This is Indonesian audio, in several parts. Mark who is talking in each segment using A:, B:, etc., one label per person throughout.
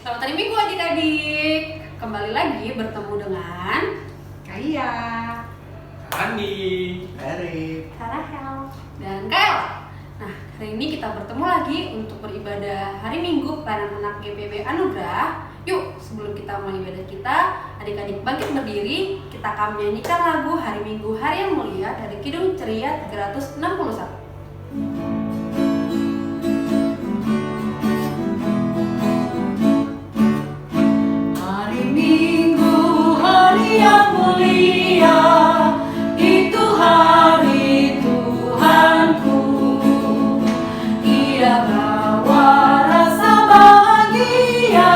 A: Selamat hari Minggu adik-adik. Kembali lagi bertemu dengan
B: Kaya,
C: Andi,
B: Erik,
A: Rahel dan Kael. Nah, hari ini kita bertemu lagi untuk beribadah hari Minggu para anak GPB Anugerah. Yuk, sebelum kita mulai ibadah kita, adik-adik bangkit berdiri. Kita akan menyanyikan lagu Hari Minggu Hari yang Mulia dari Kidung Ceria 361.
D: Yang mulia, itu hari Tuhanku. Ia bawa rasa bahagia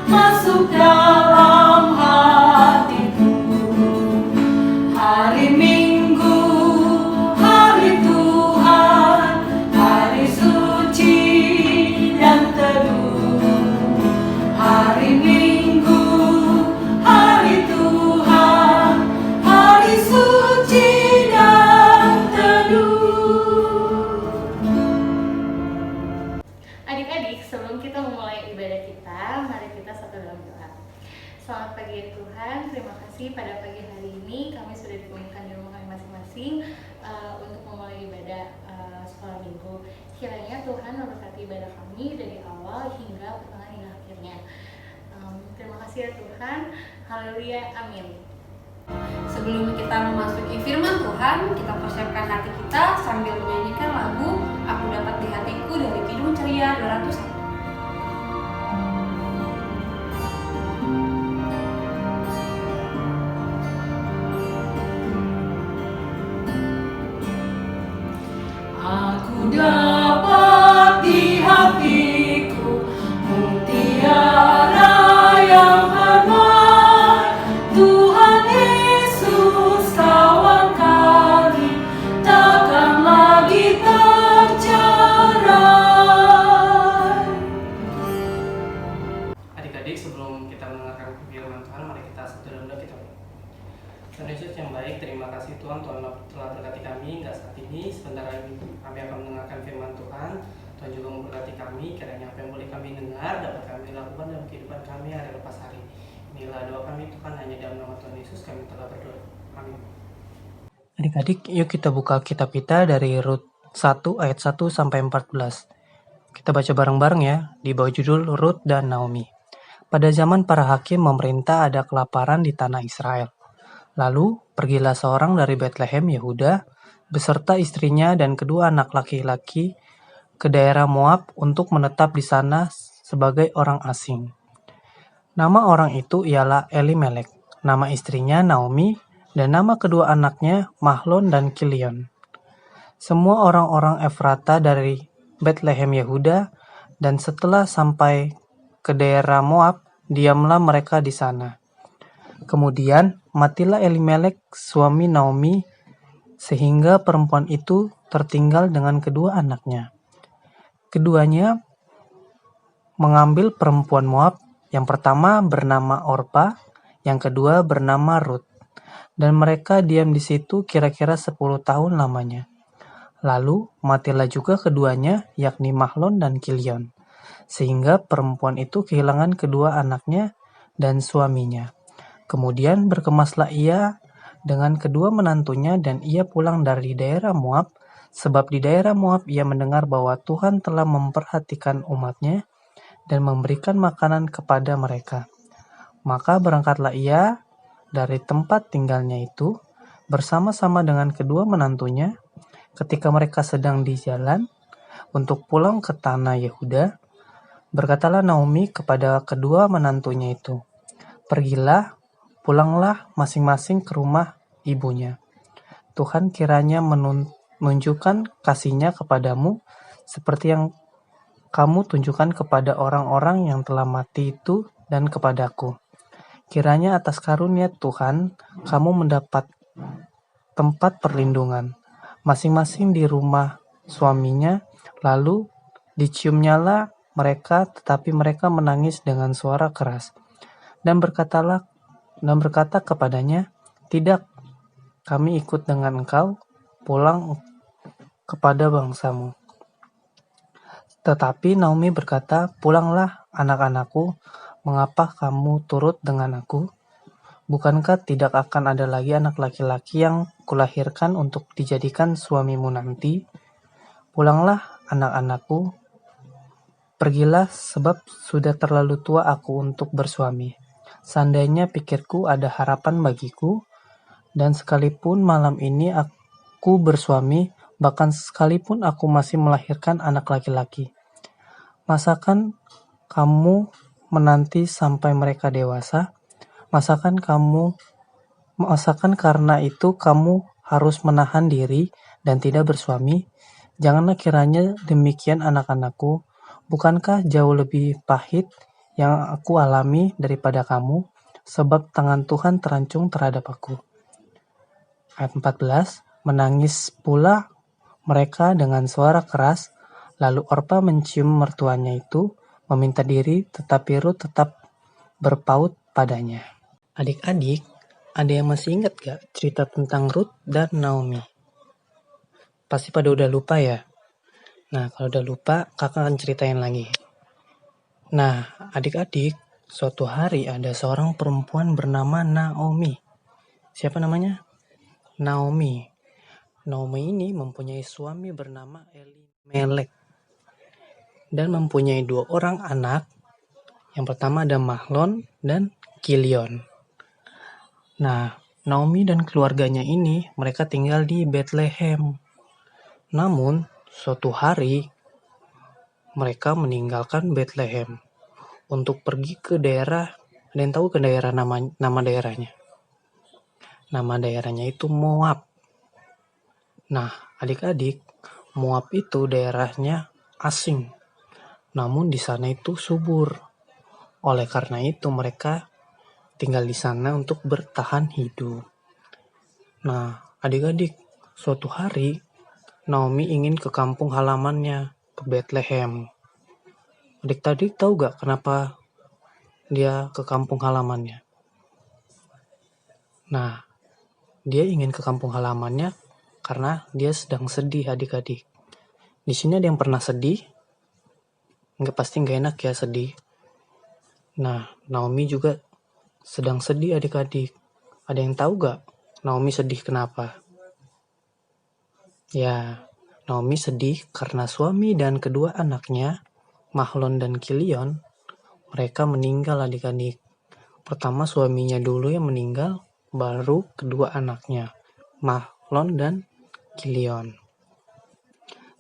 D: masuk dalam hatiku. Hari Minggu, hari Tuhan, hari suci dan teduh. Hari Minggu, hari Tuhan, hari suci dan teduh.
E: Adik-adik, sebelum kita memulai ibadah kita, mari kita satu dalam doa. Selamat pagi ya Tuhan, terima kasih pada pagi hari ini kami sudah dikumpulkan di rumah kami masing-masing untuk memulai ibadah sekolah minggu. Kiranya Tuhan memberkati ibadah kami dari awal hingga pertengahan hingga akhirnya. Terima kasih ya Tuhan. Haleluya, amin.
A: Sebelum kita memasuki firman Tuhan, kita persiapkan hati kita sambil menyanyikan lagu Aku Dapat di Hatiku dari Kidung Ceria 201.
D: Aku dapat di hatiku mutiara yang harmoni, Tuhan Yesus kawan kami takkan lagi tercerai.
C: adik-adik, sebelum kita mendengarkan firman Tuhan, mari kita satu dalam doa kita. Tuhan Yesus yang baik, terima kasih Tuhan telah berkati kami hingga saat ini. Sebentar lagi kami akan mendengarkan firman Tuhan. Tuhan juga memberkati kami, kiranya apa yang boleh kami dengar dapat kami lakukan dalam kehidupan kami hari lepas hari. Inilah doa kami Tuhan, hanya dalam nama Tuhan Yesus kami telah berdoa. Amin.
F: Adik-adik, yuk kita buka kitab kita dari Rut 1 ayat 1 sampai 14. Kita baca bareng-bareng ya, di bawah judul Rut dan Naomi. Pada zaman para hakim memerintah ada kelaparan di tanah Israel. Lalu, pergilah seorang dari Betlehem, Yehuda, beserta istrinya dan kedua anak laki-laki ke daerah Moab untuk menetap di sana sebagai orang asing. Nama orang itu ialah Elimelek, nama istrinya Naomi, dan nama kedua anaknya Mahlon dan Kilion. Semua orang-orang Efrata dari Betlehem Yehuda, dan setelah sampai ke daerah Moab, diamlah mereka di sana. Kemudian matilah Elimelek suami Naomi, sehingga perempuan itu tertinggal dengan kedua anaknya. Keduanya mengambil perempuan Moab, yang pertama bernama Orpa, yang kedua bernama Rut, dan mereka diam di situ kira-kira 10 tahun lamanya. Lalu matilah juga keduanya, yakni Mahlon dan Kilion, sehingga perempuan itu kehilangan kedua anaknya dan suaminya. Kemudian berkemaslah ia dengan kedua menantunya dan ia pulang dari daerah Moab, sebab di daerah Moab ia mendengar bahwa Tuhan telah memperhatikan umatnya dan memberikan makanan kepada mereka. Maka berangkatlah ia dari tempat tinggalnya itu bersama-sama dengan kedua menantunya. Ketika mereka sedang di jalan untuk pulang ke tanah Yehuda, berkatalah Naomi kepada kedua menantunya itu, "Pergilah, pulanglah masing-masing ke rumah ibunya. Tuhan kiranya menunjukkan kasih-Nya kepadamu seperti yang kamu tunjukkan kepada orang-orang yang telah mati itu dan kepadaku. Kiranya atas karunia Tuhan kamu mendapat tempat perlindungan, masing-masing di rumah suaminya." Lalu diciumnyalah mereka, tetapi mereka menangis dengan suara keras dan berkata kepadanya, "Tidak, kami ikut dengan engkau pulang kepada bangsamu." Tetapi Naomi berkata, "Pulanglah, anak-anakku, mengapa kamu turut dengan aku? Bukankah tidak akan ada lagi anak laki-laki yang kulahirkan untuk dijadikan suamimu nanti? Pulanglah, anak-anakku, pergilah sebab sudah terlalu tua aku untuk bersuami. Seandainya pikirku ada harapan bagiku, dan sekalipun malam ini aku bersuami, bahkan sekalipun aku masih melahirkan anak laki-laki. Masakan kamu menanti sampai mereka dewasa? Masakan karena itu kamu harus menahan diri dan tidak bersuami? Janganlah kiranya demikian anak-anakku. Bukankah jauh lebih pahit yang aku alami daripada kamu? Sebab tangan Tuhan terancung terhadap aku." Ayat 14, menangis pula mereka dengan suara keras. Lalu Orpa mencium mertuanya itu, meminta diri, tetapi Rut tetap berpaut padanya. Adik-adik, ada yang masih ingat gak cerita tentang Rut dan Naomi? Pasti pada udah lupa ya? Nah, kalau udah lupa, kakak akan ceritain lagi. Nah, adik-adik, suatu hari ada seorang perempuan bernama Naomi. Siapa namanya? Naomi. Naomi ini mempunyai suami bernama Elimelek dan mempunyai 2 orang anak. Yang pertama ada Mahlon dan Kilion. Nah, Naomi dan keluarganya ini mereka tinggal di Bethlehem. Namun, suatu hari mereka meninggalkan Bethlehem untuk pergi ke daerah. Ada yang tahu ke daerah nama daerahnya? Nama daerahnya itu Moab. Nah, adik-adik, Moab itu daerahnya asing. Namun di sana itu subur. Oleh karena itu mereka tinggal di sana untuk bertahan hidup. Nah, adik-adik, suatu hari Naomi ingin ke kampung halamannya, ke Bethlehem. Adik-adik tahu gak kenapa dia ke kampung halamannya? Nah, dia ingin ke kampung halamannya karena dia sedang sedih, adik-adik. Di sini ada yang pernah sedih? Pasti nggak enak ya sedih. Nah, Naomi juga sedang sedih, adik-adik. Ada yang tahu gak Naomi sedih kenapa? Ya, Naomi sedih karena suami dan kedua anaknya, Mahlon dan Kilion, mereka meninggal, adik-adik. Pertama suaminya dulu yang meninggal, baru kedua anaknya, Mahlon dan Kilion.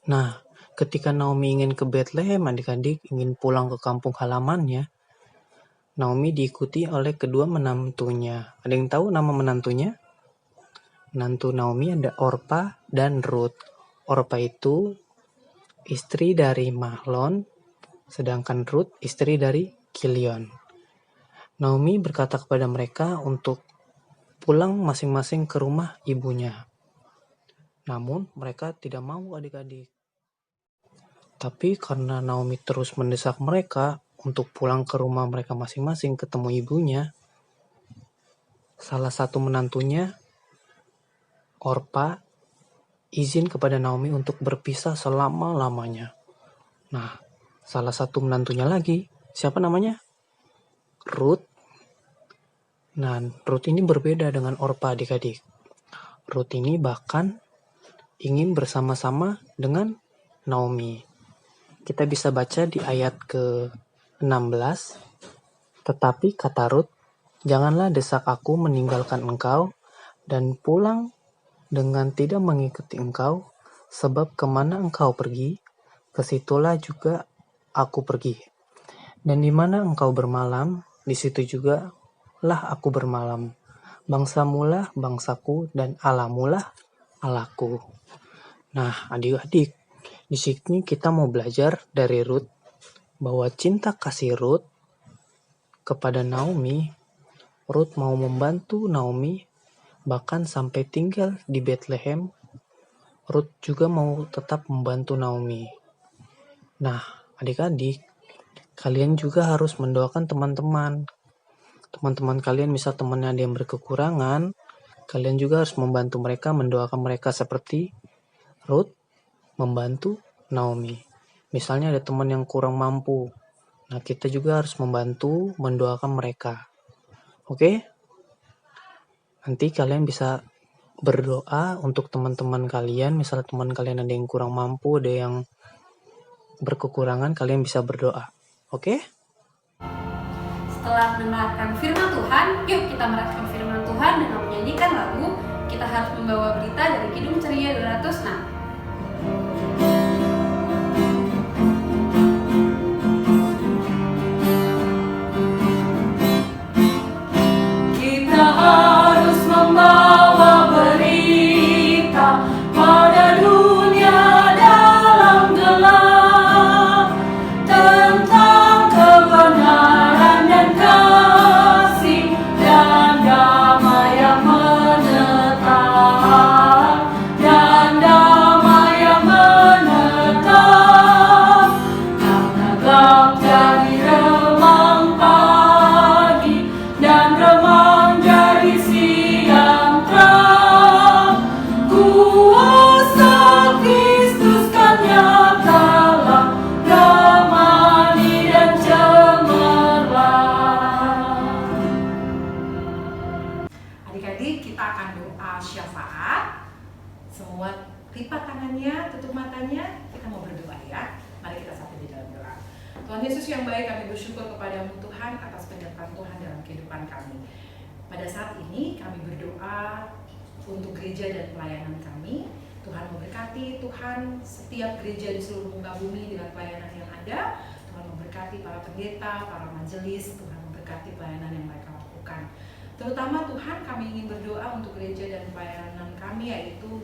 F: Nah, ketika Naomi ingin ke Bethlehem, adik-adik, ingin pulang ke kampung halamannya, Naomi diikuti oleh kedua menantunya. Ada yang tahu nama menantunya? Menantu Naomi ada Orpa dan Rut. Orpa itu istri dari Mahlon, sedangkan Rut istri dari Kilion. Naomi berkata kepada mereka untuk pulang masing-masing ke rumah ibunya. Namun mereka tidak mau, adik-adik. Tapi karena Naomi terus mendesak mereka untuk pulang ke rumah mereka masing-masing ketemu ibunya, salah satu menantunya, Orpa, izin kepada Naomi untuk berpisah selama-lamanya. Nah, salah satu menantunya lagi, siapa namanya? Rut. Nah, Rut ini berbeda dengan Orpa, adik-adik. Rut ini bahkan ingin bersama-sama dengan Naomi. Kita bisa baca di ayat ke-16. Tetapi kata Rut, "Janganlah desak aku meninggalkan engkau dan pulang dengan tidak mengikuti engkau, sebab kemana engkau pergi, kesitulah juga aku pergi. Dan di mana engkau bermalam, di situ juga lah aku bermalam. Bangsamulah bangsaku dan Allahmulah Allahku." Nah, adik-adik, di sini kita mau belajar dari Rut bahwa cinta kasih Rut kepada Naomi, Rut mau membantu Naomi bahkan sampai tinggal di Bethlehem. Rut juga mau tetap membantu Naomi. Nah, adik-adik, kalian juga harus mendoakan teman-teman. Teman-teman kalian, misal temannya ada yang berkekurangan, kalian juga harus membantu mereka, mendoakan mereka seperti Rut membantu Naomi. Misalnya ada teman yang kurang mampu. Nah, kita juga harus membantu, mendoakan mereka. Oke? Nanti kalian bisa berdoa untuk teman-teman kalian. Misalnya teman kalian ada yang kurang mampu, ada yang berkekurangan, kalian bisa berdoa. Oke?
A: Setelah mendengarkan firman Tuhan, yuk kita meratkan firman Tuhan dengan menyanyikan lagu Kita Harus Membawa Berita dari Kidung Ceria 206.
D: Kita harus membawa berita pada dunia dalam gelap tentang kebenaran dan kasih dan damai yang menetap dan damai yang menetap karena gelap jadi remang pagi dan remang jadi siang terang. Kuasa Kristus kan nyatalah damai dan cemerlang.
B: Adik-adik, kita akan doa syafaat. Semua lipat tangannya, tutup matanya. Kita mau berdoa ya. Mari kita satu di dalam doa. Tuhan Yesus yang baik, kami bersyukur kepadamu Tuhan atas penyertaan Tuhan dalam kehidupan kami. Pada saat ini kami berdoa untuk gereja dan pelayanan kami. Tuhan memberkati Tuhan setiap gereja di seluruh muka bumi dengan pelayanan yang ada. Tuhan memberkati para pendeta, para majelis. Tuhan memberkati pelayanan yang mereka lakukan. Terutama Tuhan kami ingin berdoa untuk gereja dan pelayanan kami, yaitu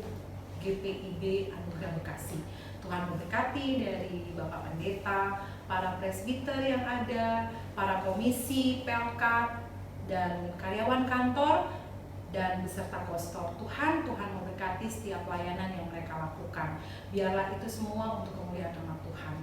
B: GPIB Anugerah Bekasi. Tuhan memberkati dari Bapak Pendeta, para presbiter yang ada, para komisi, pelkat, dan karyawan kantor, dan beserta kostor. Tuhan memberkati setiap pelayanan yang mereka lakukan. Biarlah itu semua untuk kemuliaan nama Tuhan.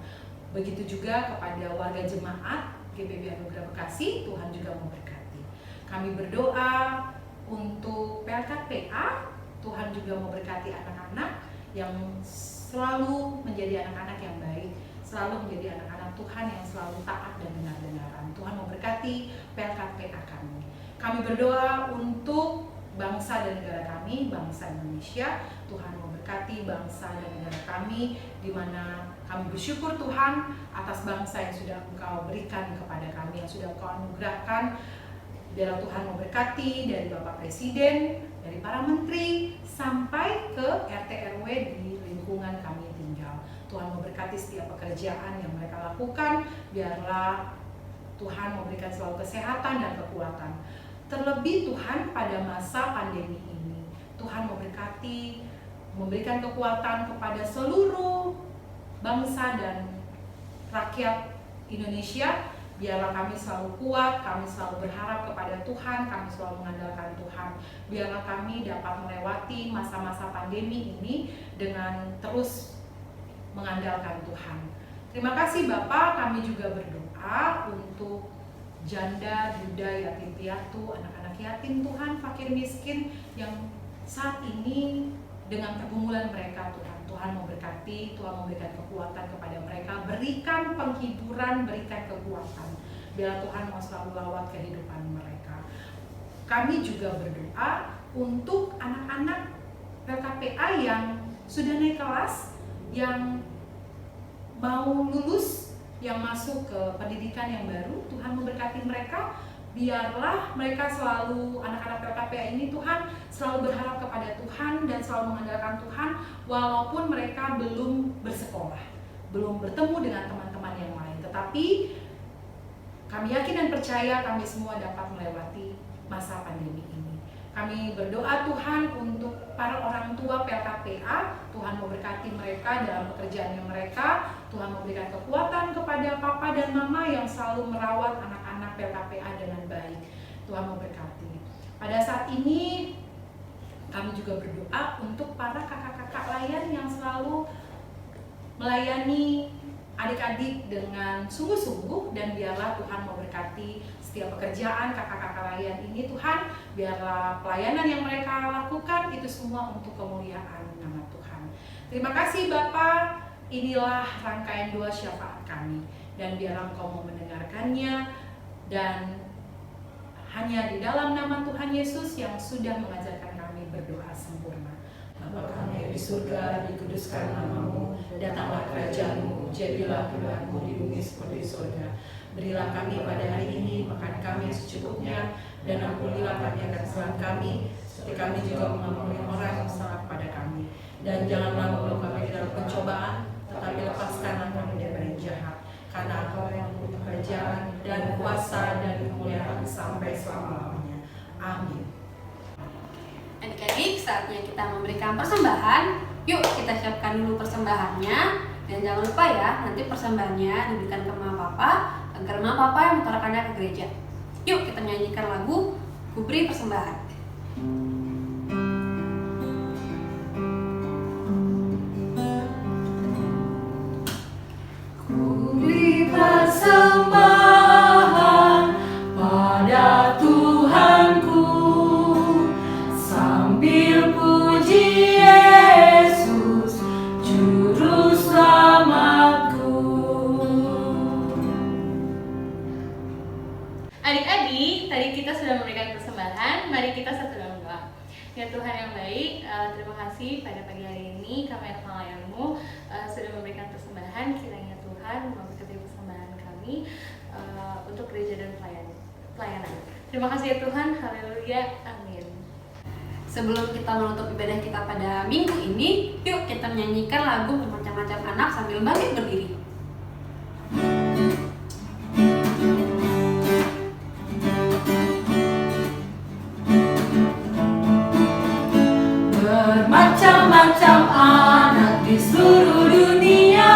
B: Begitu juga kepada warga jemaat GPIB Anugerah Bekasi, Tuhan juga memberkati. Kami berdoa untuk pelkat PA, Tuhan juga memberkati anak-anak yang selalu menjadi anak-anak yang baik, selalu menjadi anak-anak Tuhan yang selalu taat dan benar-benaran. Tuhan memberkati pelkat PA kami. Kami berdoa untuk bangsa dan negara kami, bangsa Indonesia. Tuhan memberkati bangsa dan negara kami, di mana kami bersyukur Tuhan atas bangsa yang sudah Engkau berikan kepada kami, yang sudah Engkau anugerahkan. Biarlah Tuhan memberkati dari Bapak Presiden, dari para menteri, sampai ke RT RW di lingkungan kami tinggal. Tuhan memberkati setiap pekerjaan yang mereka lakukan. Biarlah Tuhan memberikan selalu kesehatan dan kekuatan. Terlebih Tuhan pada masa pandemi ini, Tuhan memberkati, memberikan kekuatan kepada seluruh bangsa dan rakyat Indonesia. Biarlah kami selalu kuat, kami selalu berharap kepada Tuhan, kami selalu mengandalkan Tuhan. Biarlah kami dapat melewati masa-masa pandemi ini dengan terus mengandalkan Tuhan. Terima kasih Bapak, kami juga berdoa untuk janda, duda, yatim piatu, anak-anak yatim Tuhan, fakir miskin yang saat ini dengan pergumulan mereka Tuhan memberkati, Tuhan memberikan kekuatan kepada mereka, berikan penghiburan, berikan kekuatan. Biar Tuhan mau selalu lawat kehidupan mereka. Kami juga berdoa untuk anak-anak PKPA yang sudah naik kelas, yang mau lulus, yang masuk ke pendidikan yang baru. Tuhan memberkati mereka. Biarlah mereka selalu, anak-anak PKPA ini Tuhan selalu berharap kepada Tuhan dan selalu mengandalkan Tuhan, walaupun mereka belum bersekolah, belum bertemu dengan teman-teman yang lain. Tetapi kami yakin dan percaya kami semua dapat melewati masa pandemi ini. Kami berdoa Tuhan untuk para orang tua PKPA, Tuhan memberkati mereka dalam pekerjaannya mereka. Tuhan memberikan kekuatan kepada papa dan mama yang selalu merawat anak-anak PKPA dengan baik. Tuhan memberkati. Pada saat ini kami juga berdoa untuk para kakak-kakak layan yang selalu melayani adik-adik dengan sungguh-sungguh, dan biarlah Tuhan memberkati setiap pekerjaan kakak-kakak layan ini Tuhan. Biarlah pelayanan yang mereka lakukan itu semua untuk kemuliaan nama Tuhan. Terima kasih Bapak. inilah rangkaian doa syafaat kami, dan biarlah Engkau mau mendengarkannya, dan hanya di dalam nama Tuhan Yesus yang sudah mengajarkan kami berdoa sempurna. Bapa kami yang di surga, dikuduskan nama-Mu, datanglah kerajaan-Mu, jadilah kehendak-Mu di bumi seperti di surga. Berilah kami pada hari ini makan kami yang secukupnya, dan ampunilah kami akan kesalahan kami, seperti kami juga mengampuni orang yang salah pada kami. Dan janganlah membawa kami dalam pencobaan, tetapi lepaskanlah kami dari yang jahat. Karena Engkau yang mempunyai kerajaan dan kuasa dan kemuliaan sampai selama-lamanya. Amin.
A: Adik-adik, saatnya kita memberikan persembahan. Yuk kita siapkan dulu persembahannya. Dan jangan lupa ya, nanti persembahannya diberikan ke Mama Papa, agar Mama Papa yang mengantarkannya ke gereja. Yuk kita nyanyikan lagu Ku Beri Persembahan.
D: Persembahan pada Tuhanku sambil puji Yesus juru selamatku.
E: Adik-adik, tadi kita sudah memberikan persembahan, mari kita satu dalam doa. Ya Tuhan yang baik, terima kasih pada pagi hari ini kami anak pelayan-Mu sudah memberikan persembahan. Kiranya Tuhan memberkati persembahan kami untuk gereja dan pelayanan. Terima kasih ya Tuhan, haleluya, amin.
A: Sebelum kita menutup ibadah kita pada minggu ini, yuk kita menyanyikan lagu Bermacam-macam Anak sambil bangkit berdiri.
D: Bermacam-macam anak di seluruh dunia,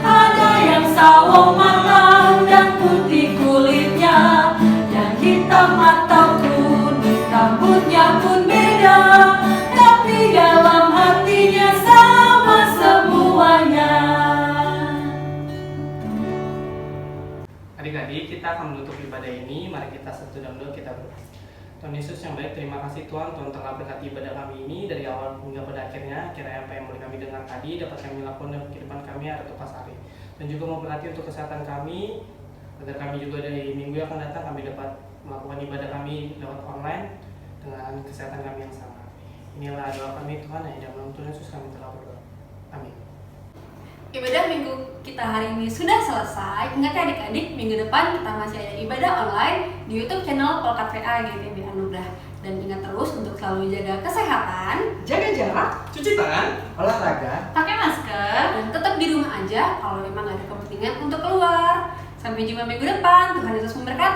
D: ada yang sawo matang dan putih kulitnya, yang hitam atau kuning rambutnya pun beda, tapi dalam hatinya sama semuanya.
C: Adik-adik, kita akan menutup ibadah ini. Mari kita satu dalam doa, kita berdoa. Tuhan Yesus yang baik, terima kasih Tuhan telah berkati ibadah kami ini dari awal hingga pada akhirnya. Kiranya apa yang boleh kami dengar tadi dapat kami lakukan dalam kehidupan kami hari lepas hari. Dan juga memberkati untuk kesehatan kami, agar kami juga dari minggu yang akan datang kami dapat melakukan ibadah kami lewat online dengan kesehatan kami yang sama. Inilah doa kami Tuhan, yang dalam nama Tuhan Yesus kami telah berdoa. Amin.
A: Ibadah minggu kita hari ini sudah selesai. Ingat ya adik-adik, minggu depan kita masih ada ibadah online di YouTube channel Polkat VA GPB Anugrah. Dan ingat terus untuk selalu jaga kesehatan,
B: Jaga jarak,
C: Cuci tangan,
G: olahraga,
A: pakai masker, dan tetap di rumah aja kalau memang ada kepentingan untuk keluar. Sampai jumpa minggu depan. Tuhan Yesus memberkati.